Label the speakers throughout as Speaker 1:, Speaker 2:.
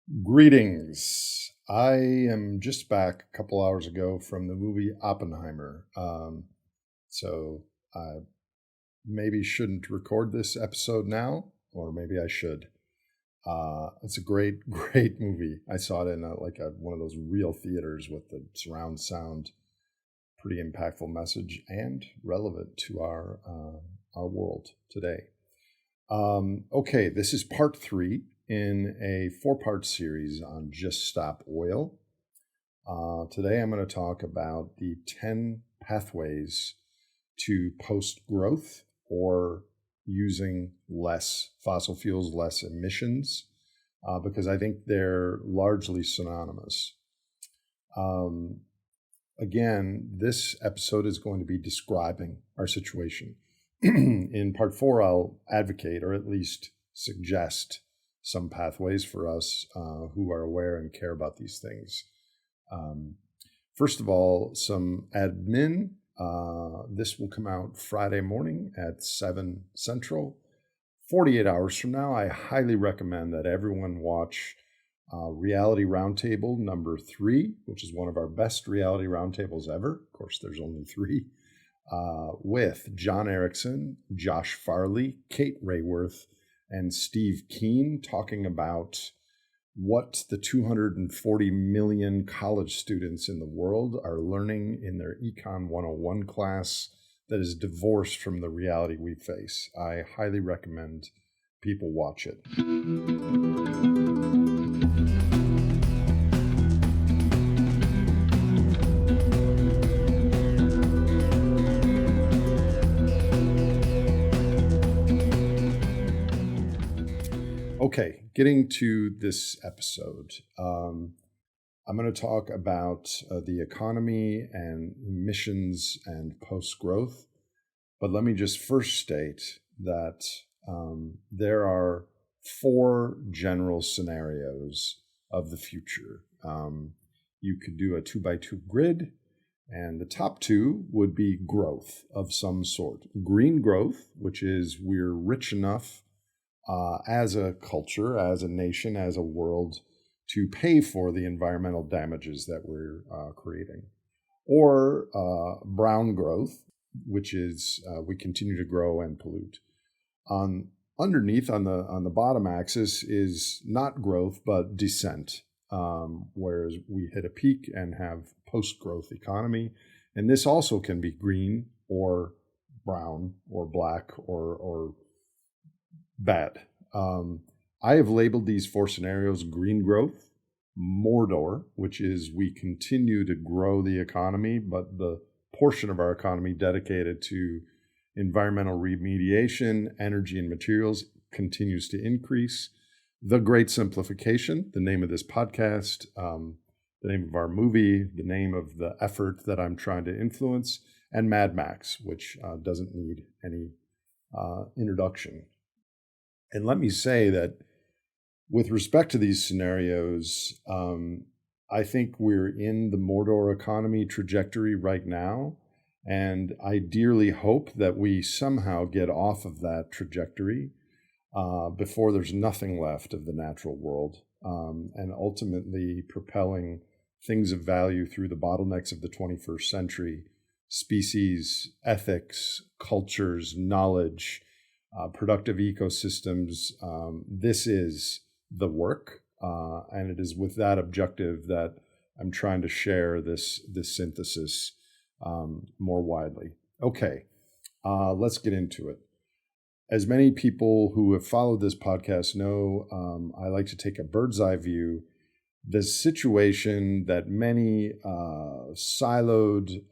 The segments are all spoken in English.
Speaker 1: Greetings. I am just back a couple hours ago from the movie Oppenheimer. So I maybe shouldn't record this episode now, or maybe I should. It's a great, great movie. I saw it in one of those real theaters with the surround sound. Pretty impactful message and relevant to our world today. Okay, this is part 3 in a 4-part series on Just Stop Oil. Today I'm going to talk about the 10 pathways to post-growth, or using less fossil fuels, less emissions, because I think they're largely synonymous. Again, this episode is going to be describing our situation. In part 4, I'll advocate, or at least suggest, some pathways for us who are aware and care about these things. First of all, some admin. This will come out Friday morning at 7 Central. 48 hours from now, I highly recommend that everyone watch Reality Roundtable number 3, which is one of our best reality roundtables ever. Of course, there's only 3. With John Erickson, Josh Farley, Kate Rayworth, and Steve Keen, talking about what the 240 million college students in the world are learning in their Econ 101 class that is divorced from the reality we face. I highly recommend people watch it. Okay, getting to this episode, I'm going to talk about the economy and emissions and post-growth. But let me just first state that there are 4 general scenarios of the future. You could do a 2x2 grid, and the top 2 would be growth of some sort. Green growth, which is we're rich enough as a culture, as a nation, as a world, to pay for the environmental damages that we're creating. Or brown growth, which is we continue to grow and pollute. Underneath on the bottom axis is not growth, but descent, whereas we hit a peak and have post-growth economy. And this also can be green or brown or black or bad. I have labeled these 4 scenarios: green growth, Mordor, which is we continue to grow the economy, but the portion of our economy dedicated to environmental remediation, energy, and materials continues to increase. The Great Simplification, the name of this podcast, the name of our movie, the name of the effort that I'm trying to influence, and Mad Max, which doesn't need any introduction. And let me say that with respect to these scenarios, I think we're in the Mordor economy trajectory right now. And I dearly hope that we somehow get off of that trajectory before there's nothing left of the natural world, and ultimately propelling things of value through the bottlenecks of the 21st century: species, ethics, cultures, knowledge, productive ecosystems. This is the work, and it is with that objective that I'm trying to share this synthesis more widely. Okay, let's get into it. As many people who have followed this podcast know, I like to take a bird's eye view. The situation that many siloed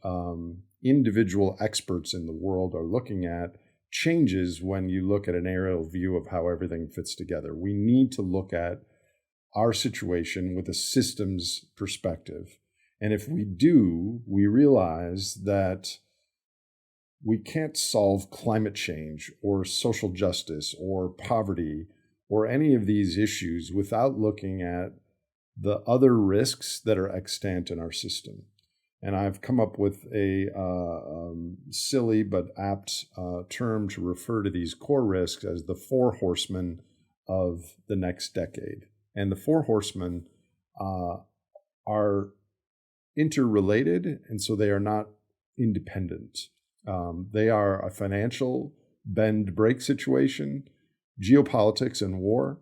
Speaker 1: individual experts in the world are looking at changes when you look at an aerial view of how everything fits together. We need to look at our situation with a systems perspective. And if we do, we realize that we can't solve climate change or social justice or poverty or any of these issues without looking at the other risks that are extant in our system. And I've come up with a silly but apt term to refer to these core risks as the Four Horsemen of the next decade. And the Four Horsemen are interrelated, and so they are not independent. They are a financial bend-break situation, geopolitics and war,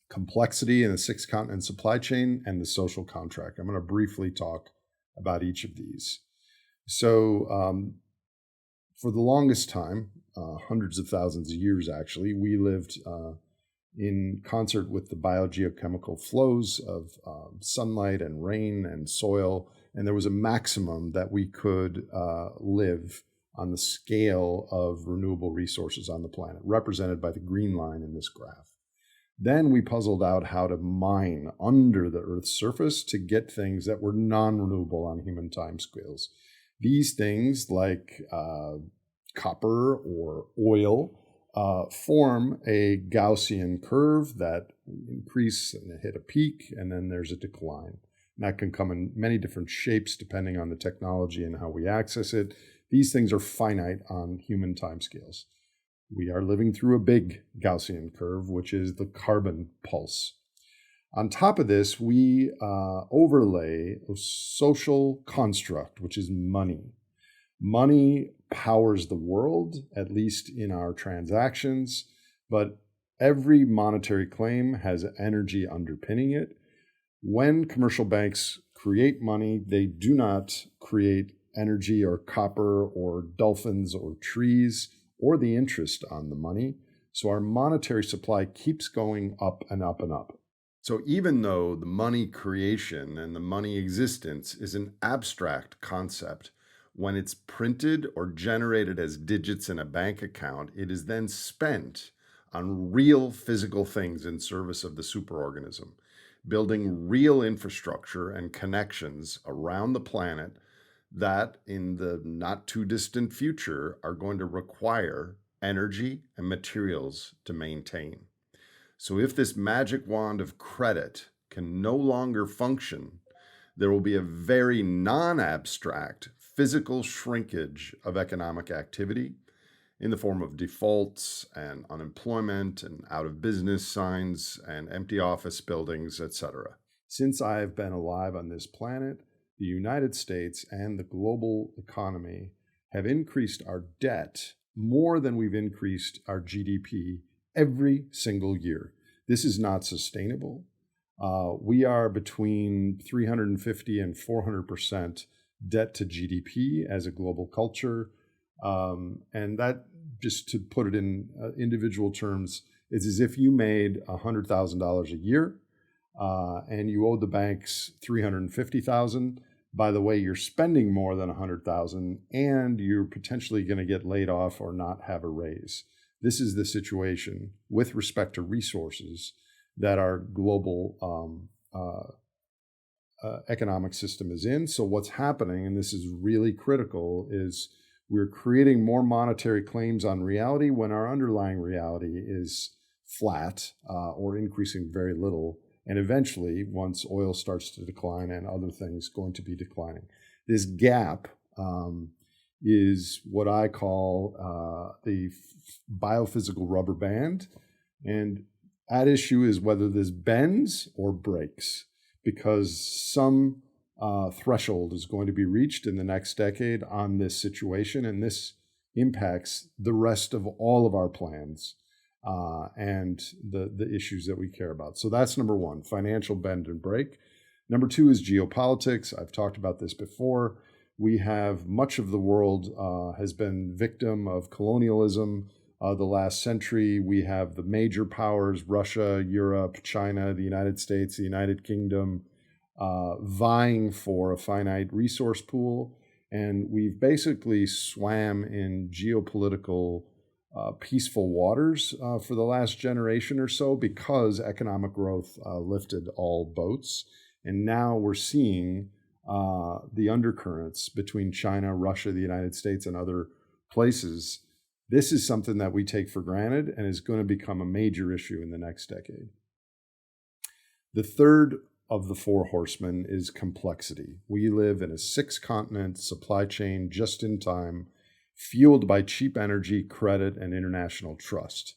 Speaker 1: complexity in the six-continent supply chain, and the social contract. I'm going to briefly talk about each of these. So for the longest time, hundreds of thousands of years actually, we lived in concert with the biogeochemical flows of sunlight and rain and soil, and there was a maximum that we could live on the scale of renewable resources on the planet, represented by the green line in this graph. Then we puzzled out how to mine under the Earth's surface to get things that were non-renewable on human timescales. These things, like copper or oil, form a Gaussian curve that increase and hit a peak, and then there's a decline. And that can come in many different shapes depending on the technology and how we access it. These things are finite on human timescales. We are living through a big Gaussian curve, which is the carbon pulse. On top of this, we overlay a social construct, which is money. Money powers the world, at least in our transactions, but every monetary claim has energy underpinning it. When commercial banks create money, they do not create energy or copper or dolphins or trees or the interest on the money. So our monetary supply keeps going up and up and up. So even though the money creation and the money existence is an abstract concept, when it's printed or generated as digits in a bank account, it is then spent on real physical things in service of the superorganism, building real infrastructure and connections around the planet that in the not too distant future are going to require energy and materials to maintain. So if this magic wand of credit can no longer function, there will be a very non-abstract physical shrinkage of economic activity in the form of defaults and unemployment and out of business signs and empty office buildings, etc. Since I have been alive on this planet, the United States and the global economy have increased our debt more than we've increased our GDP every single year. This is not sustainable. We are between 350 and 400% debt to GDP as a global culture. And that, just to put it in individual terms, is as if you made $100,000 a year and you owed the banks $350,000. By the way, you're spending more than $100,000 and you're potentially going to get laid off or not have a raise. This is the situation with respect to resources that our global economic system is in. So what's happening, and this is really critical, is we're creating more monetary claims on reality when our underlying reality is flat or increasing very little. And eventually, once oil starts to decline and other things going to be declining, this gap is what I call the biophysical rubber band. And at issue is whether this bends or breaks, because some threshold is going to be reached in the next decade on this situation, and this impacts the rest of all of our plans and the issues that we care about. So that's number one, financial bend and break. Number two is geopolitics. I've talked about this before. We have much of the world has been victim of colonialism the last century. We have the major powers, Russia, Europe, China, the United States, the United Kingdom, vying for a finite resource pool. And we've basically swam in geopolitical peaceful waters for the last generation or so because economic growth lifted all boats. And now we're seeing the undercurrents between China, Russia, the United States, and other places. This is something that we take for granted and is going to become a major issue in the next decade. The third of the Four Horsemen is complexity. We live in a six-continent supply chain just in time, fueled by cheap energy, credit, and international trust.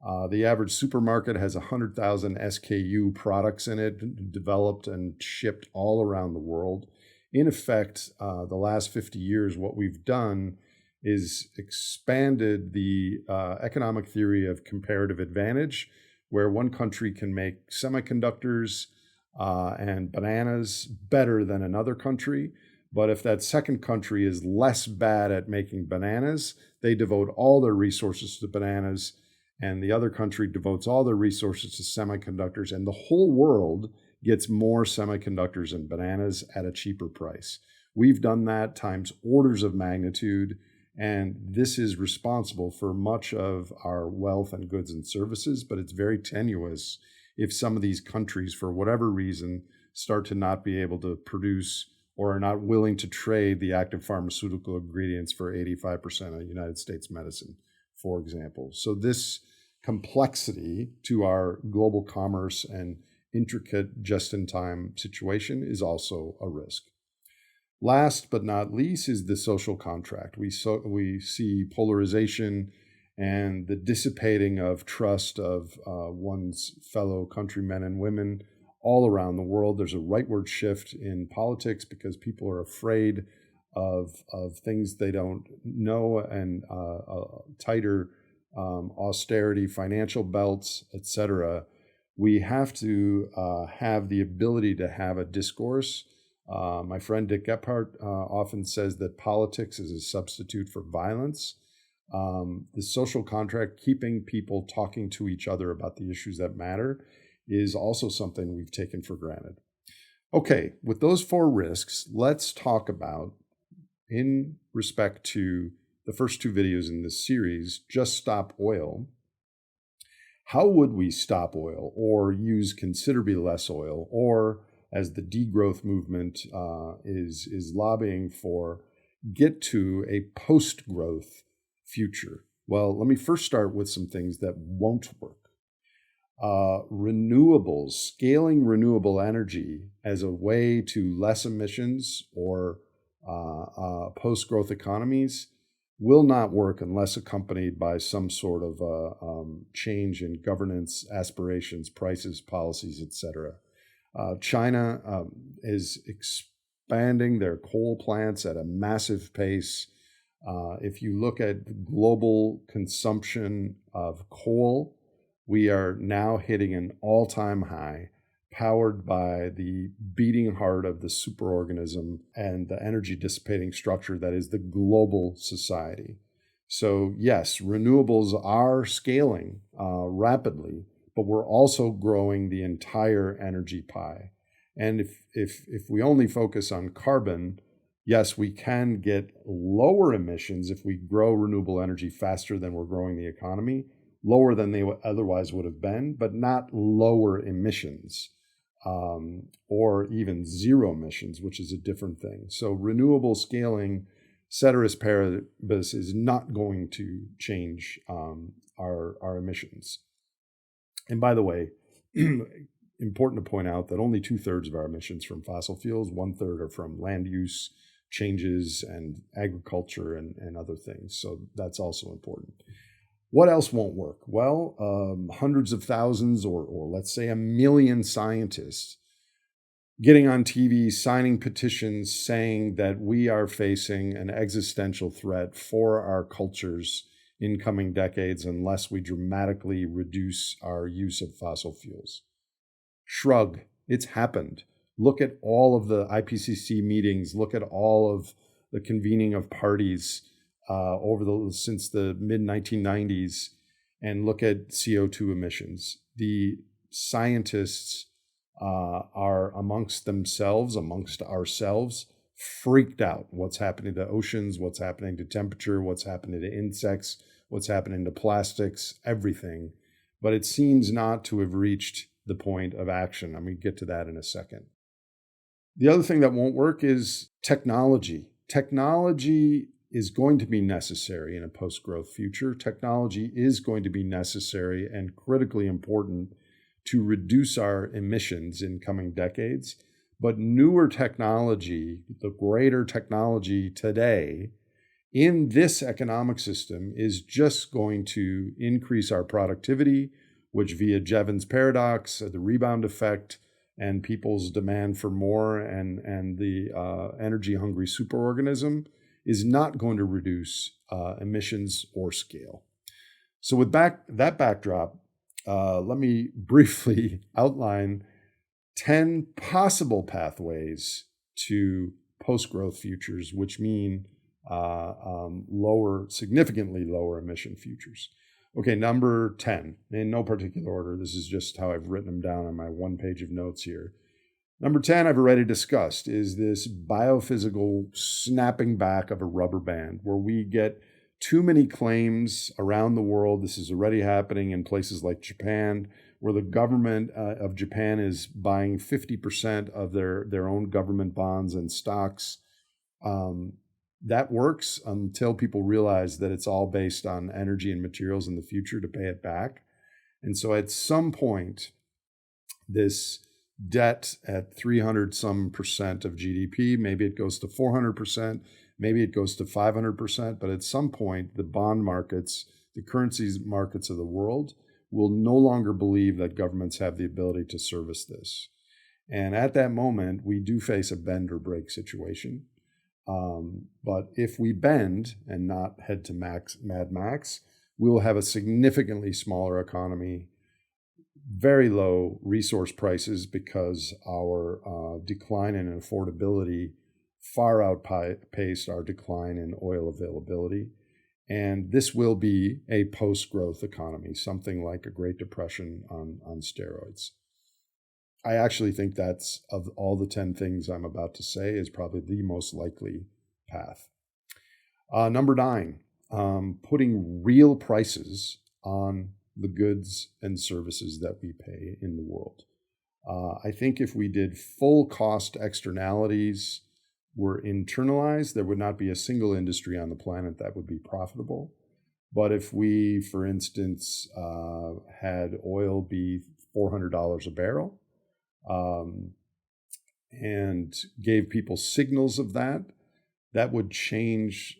Speaker 1: The average supermarket has 100,000 SKU products in it, developed and shipped all around the world. In effect, the last 50 years, what we've done is expanded the economic theory of comparative advantage, where one country can make semiconductors and bananas better than another country. But if that second country is less bad at making bananas, they devote all their resources to bananas, and the other country devotes all their resources to semiconductors, and the whole world gets more semiconductors and bananas at a cheaper price. We've done that times orders of magnitude, and this is responsible for much of our wealth and goods and services, but it's very tenuous if some of these countries, for whatever reason, start to not be able to produce or are not willing to trade the active pharmaceutical ingredients for 85% of United States medicine, for example. So this complexity to our global commerce and intricate just-in-time situation is also a risk. Last but not least is the social contract. We see polarization and the dissipating of trust of one's fellow countrymen and women all around the world. There's a rightward shift in politics because people are afraid of things they don't know, and tighter austerity, financial belts, etc. We have to have the ability to have a discourse. My friend Dick Gephardt often says that politics is a substitute for violence. The social contract, keeping people talking to each other about the issues that matter, is also something we've taken for granted. Okay, with those four risks, let's talk about, in respect to the first two videos in this series, Just Stop Oil. How would we stop oil or use considerably less oil, or, as the degrowth movement is lobbying for, get to a post-growth future? Well, let me first start with some things that won't work. Renewables, scaling renewable energy as a way to less emissions or post-growth economies will not work unless accompanied by some sort of change in governance, aspirations, prices, policies, etc. China is expanding their coal plants at a massive pace. If you look at global consumption of coal, we are now hitting an all-time high, powered by the beating heart of the superorganism and the energy dissipating structure that is the global society. So yes, renewables are scaling rapidly, but we're also growing the entire energy pie. And if we only focus on carbon, yes, we can get lower emissions if we grow renewable energy faster than we're growing the economy, lower than they otherwise would have been, but not lower emissions, or even zero emissions, which is a different thing. So renewable scaling, ceteris paribus, is not going to change our emissions. And by the way, important to point out that only 2/3 of our emissions from fossil fuels, 1/3 are from land use changes and agriculture and other things. So that's also important. What else won't work? Well, hundreds of thousands or let's say 1 million scientists getting on TV, signing petitions saying that we are facing an existential threat for our cultures in coming decades unless we dramatically reduce our use of fossil fuels. Shrug. It's happened. Look at all of the IPCC meetings. Look at all of the convening of parties since the mid-1990s, and look at CO2 emissions. The scientists are amongst ourselves, freaked out. What's happening to oceans, what's happening to temperature, what's happening to insects, what's happening to plastics, everything. But it seems not to have reached the point of action. I'm going to get to that in a second. The other thing that won't work is technology. Technology is going to be necessary in a post-growth future. Technology is going to be necessary and critically important to reduce our emissions in coming decades. But newer technology, the greater technology today, in this economic system is just going to increase our productivity, which via Jevons paradox, the rebound effect, and people's demand for more and the energy-hungry superorganism is not going to reduce emissions or scale. So with that backdrop, let me briefly outline 10 possible pathways to post-growth futures, which mean significantly lower emission futures. Okay, number 10, in no particular order. This is just how I've written them down on my one page of notes here. Number 10, I've already discussed, is this biophysical snapping back of a rubber band where we get too many claims around the world. This is already happening in places like Japan, where the government of Japan is buying 50% of their own government bonds and stocks. That works until people realize that it's all based on energy and materials in the future to pay it back. And so at some point, this debt at 300 some percent of GDP, maybe it goes to 400%, maybe it goes to 500%, but at some point, the bond markets, the currencies markets of the world will no longer believe that governments have the ability to service this. And at that moment, we do face a bend or break situation. But if we bend and not head to Mad Max, we will have a significantly smaller economy, very low resource prices because our decline in affordability far outpaced our decline in oil availability. And this will be a post-growth economy, something like a Great Depression on steroids. I actually think that's, of all the 10 things I'm about to say, is probably the most likely path. Number 9, putting real prices on the goods and services that we pay in the world. I think if we did full cost externalities were internalized, there would not be a single industry on the planet that would be profitable. But if we, for instance, had oil be $400 a barrel, and gave people signals of that, that would change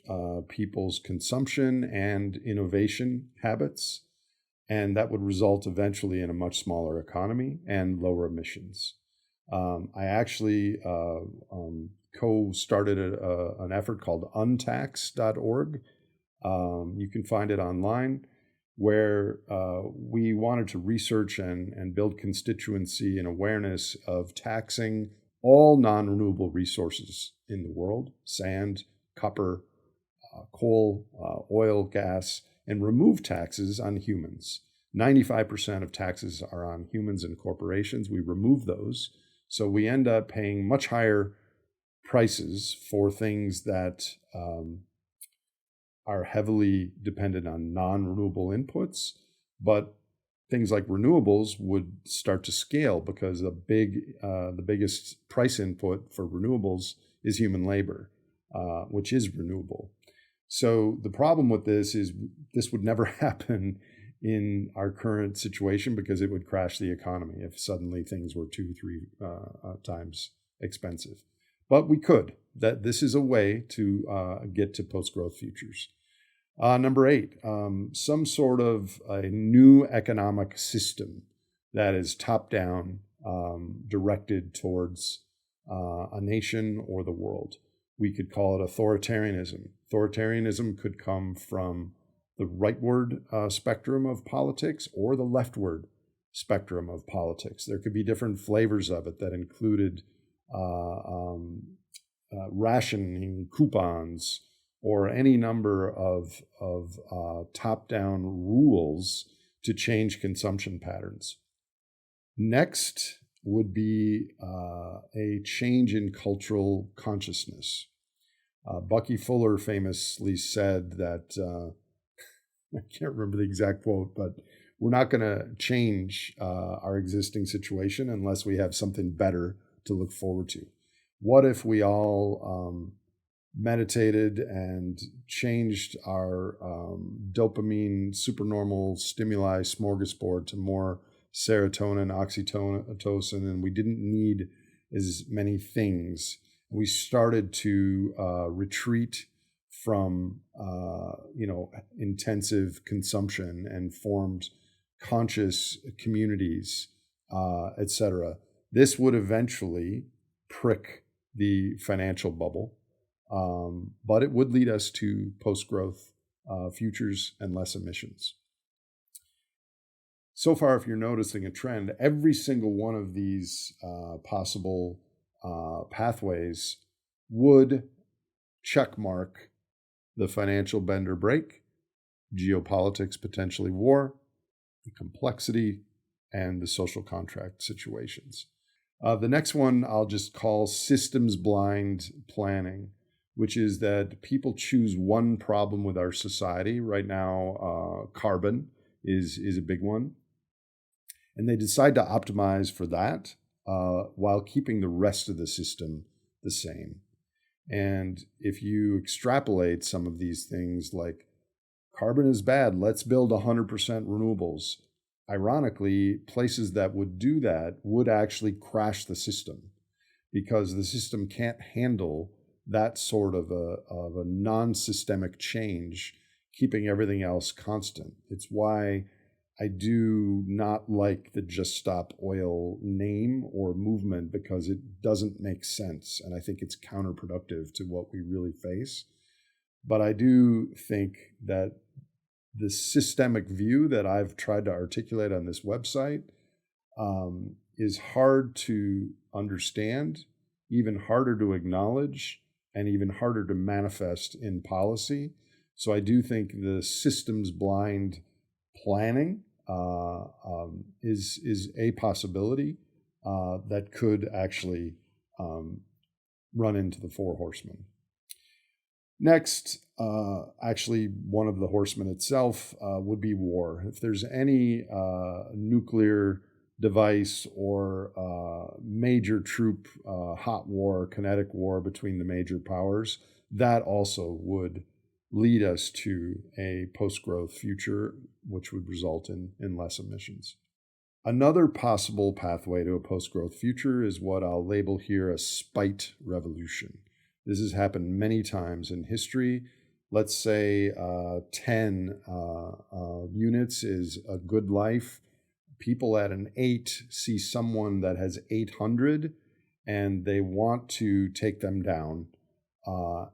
Speaker 1: people's consumption and innovation habits, and that would result eventually in a much smaller economy and lower emissions. I actually co-started an effort called untax.org. You can find it online, where we wanted to research and build constituency and awareness of taxing all non-renewable resources in the world: sand, copper, coal, oil, gas, and remove taxes on humans. 95% of taxes are on humans and corporations. We remove those. So we end up paying much higher prices for things that are heavily dependent on non-renewable inputs, but things like renewables would start to scale because the biggest price input for renewables is human labor, which is renewable. So the problem with this is this would never happen in our current situation because it would crash the economy if suddenly things were 2-3 times expensive. But we could. This is a way to get to post-growth futures. Number 8, some sort of a new economic system that is top-down, directed towards a nation or the world. We could call it authoritarianism. Authoritarianism could come from the rightward spectrum of politics or the leftward spectrum of politics. There could be different flavors of it that included rationing coupons or any number of top-down rules to change consumption patterns. Next would be a change in cultural consciousness. Bucky Fuller famously said that, I can't remember the exact quote, but we're not going to change our existing situation unless we have something better to look forward to. What if we all meditated and changed our dopamine supernormal stimuli smorgasbord to more serotonin, oxytocin, and we didn't need as many things? We started to retreat from intensive consumption and formed conscious communities, etc. This would eventually prick the financial bubble, but it would lead us to post-growth futures and less emissions. So far, if you're noticing a trend, every single one of these possible pathways would checkmark the financial bend or break, geopolitics, potentially war, the complexity, and the social contract situations. The next one I'll just call systems blind planning, which is that people choose one problem with our society. Right now, carbon is a big one. And they decide to optimize for that while keeping the rest of the system the same. And if you extrapolate some of these things like carbon is bad, let's build 100% renewables. Ironically, places that would do that would actually crash the system because the system can't handle that sort of a non-systemic change, keeping everything else constant. It's why I do not like the Just Stop Oil name or movement, because it doesn't make sense. And I think it's counterproductive to what we really face. But I do think that the systemic view that I've tried to articulate on this website is hard to understand, even harder to acknowledge, and even harder to manifest in policy. So I do think the systems blind planning is a possibility that could actually run into the Four Horsemen. Next, actually, one of the horsemen itself would be war. If there's any nuclear device or major troop hot war, kinetic war between the major powers, that also would lead us to a post-growth future, which would result in less emissions. Another possible pathway to a post-growth future is what I'll label here a spite revolution. This has happened many times in history. Let's say 10 units is a good life. People at an 8 see someone that has 800 and they want to take them down.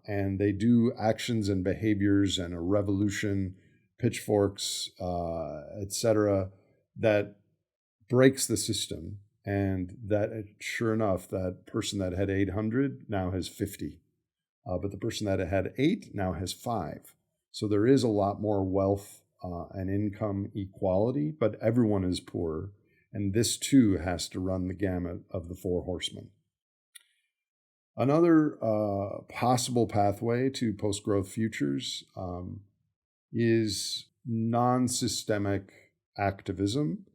Speaker 1: And they do actions and behaviors and a revolution, pitchforks, etc., that breaks the system. And that, sure enough, that person that had 800 now has 50. But the person that had 8 now has 5. So there is a lot more wealth and income equality, but everyone is poor. And this too has to run the gamut of the Four Horsemen. Another possible pathway to post-growth futures is non-systemic activism.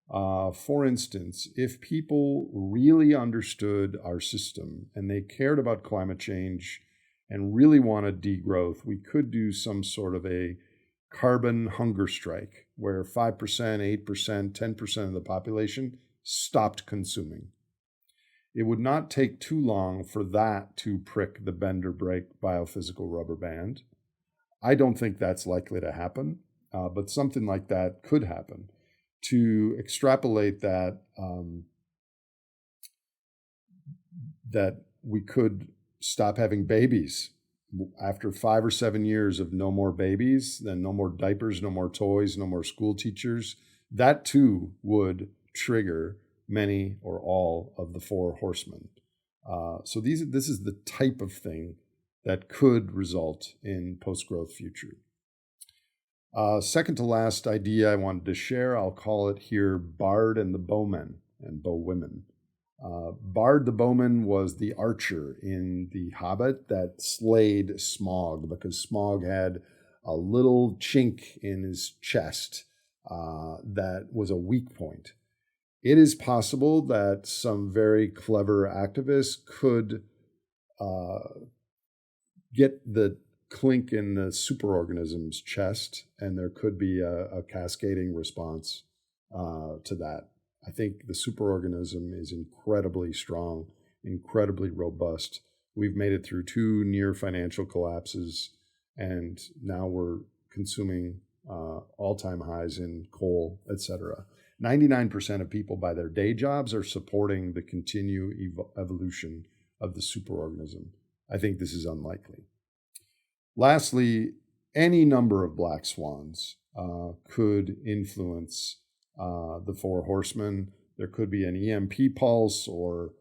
Speaker 1: For instance, if people really understood our system and they cared about climate change and really wanted degrowth, we could do some sort of a carbon hunger strike where 5%, 8%, 10% of the population stopped consuming. It would not take too long for that to prick the bend or break biophysical rubber band. I don't think that's likely to happen, but something like that could happen. To extrapolate that, that we could stop having babies. After 5 or 7 years of no more babies, then no more diapers, no more toys, no more school teachers, that too would trigger many or all of the Four Horsemen. So this is the type of thing that could result in post-growth future. Second to last idea I wanted to share, I'll call it here Bard and the Bowmen and Bowwomen. Bard the Bowman was the archer in The Hobbit that slayed Smaug because Smaug had a little chink in his chest that was a weak point. It is possible that some very clever activists could get the clink in the superorganism's chest, and there could be a cascading response to that. I think the superorganism is incredibly strong, incredibly robust. We've made it through 2 near financial collapses. and now we're consuming all-time highs in coal, etc. 99% of people by their day jobs are supporting the continued evolution of the superorganism. I think this is unlikely. Lastly, any number of black swans could influence the Four Horsemen. There could be an EMP pulse, or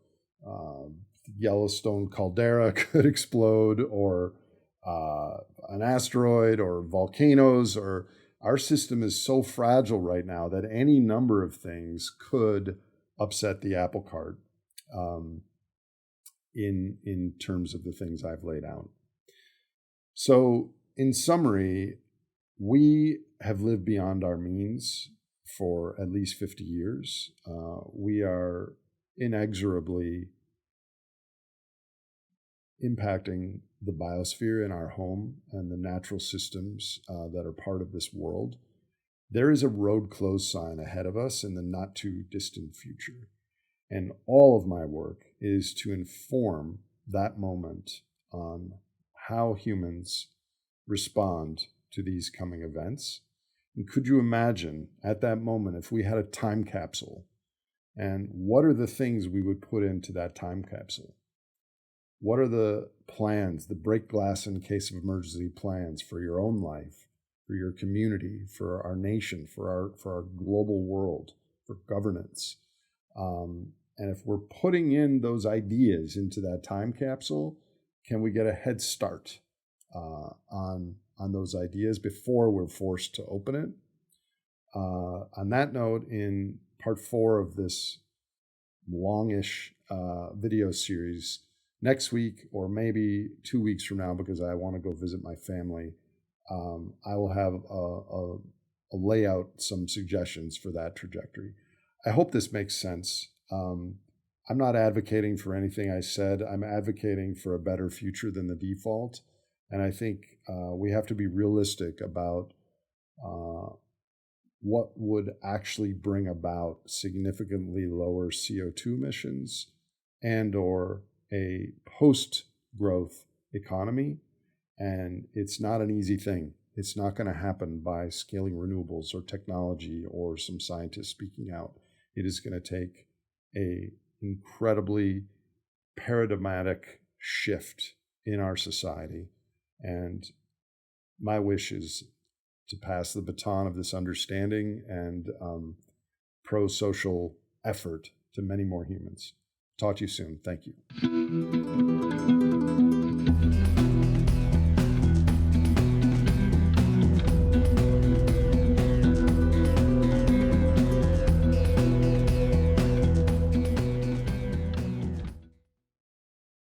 Speaker 1: Yellowstone caldera could explode, or an asteroid, or volcanoes, or our system is so fragile right now that any number of things could upset the apple cart in terms of the things I've laid out. So in summary, we have lived beyond our means for at least 50 years. We are inexorably impacting the biosphere in our home and the natural systems that are part of this world. There is a road closed sign ahead of us in the not too distant future. And all of my work is to inform that moment on how humans respond to these coming events. And could you imagine at that moment if we had a time capsule, and what are the things we would put into that time capsule? What are the plans, the break glass in case of emergency plans for your own life, for your community, for our nation, for our global world, for governance? And if we're putting in those ideas into that time capsule, can we get a head start on those ideas before we're forced to open it? On that note, in part 4 of this longish video series, next week, or maybe 2 weeks from now, because I want to go visit my family, I will have a layout, some suggestions for that trajectory. I hope this makes sense. I'm not advocating for anything I said. I'm advocating for a better future than the default. And I think we have to be realistic about what would actually bring about significantly lower CO2 emissions and or a post-growth economy. And it's not an easy thing. It's not going to happen by scaling renewables or technology or some scientists speaking out. It is going to take an incredibly paradigmatic shift in our society. And my wish is to pass the baton of this understanding and pro-social effort to many more humans. Talk to you soon. Thank you.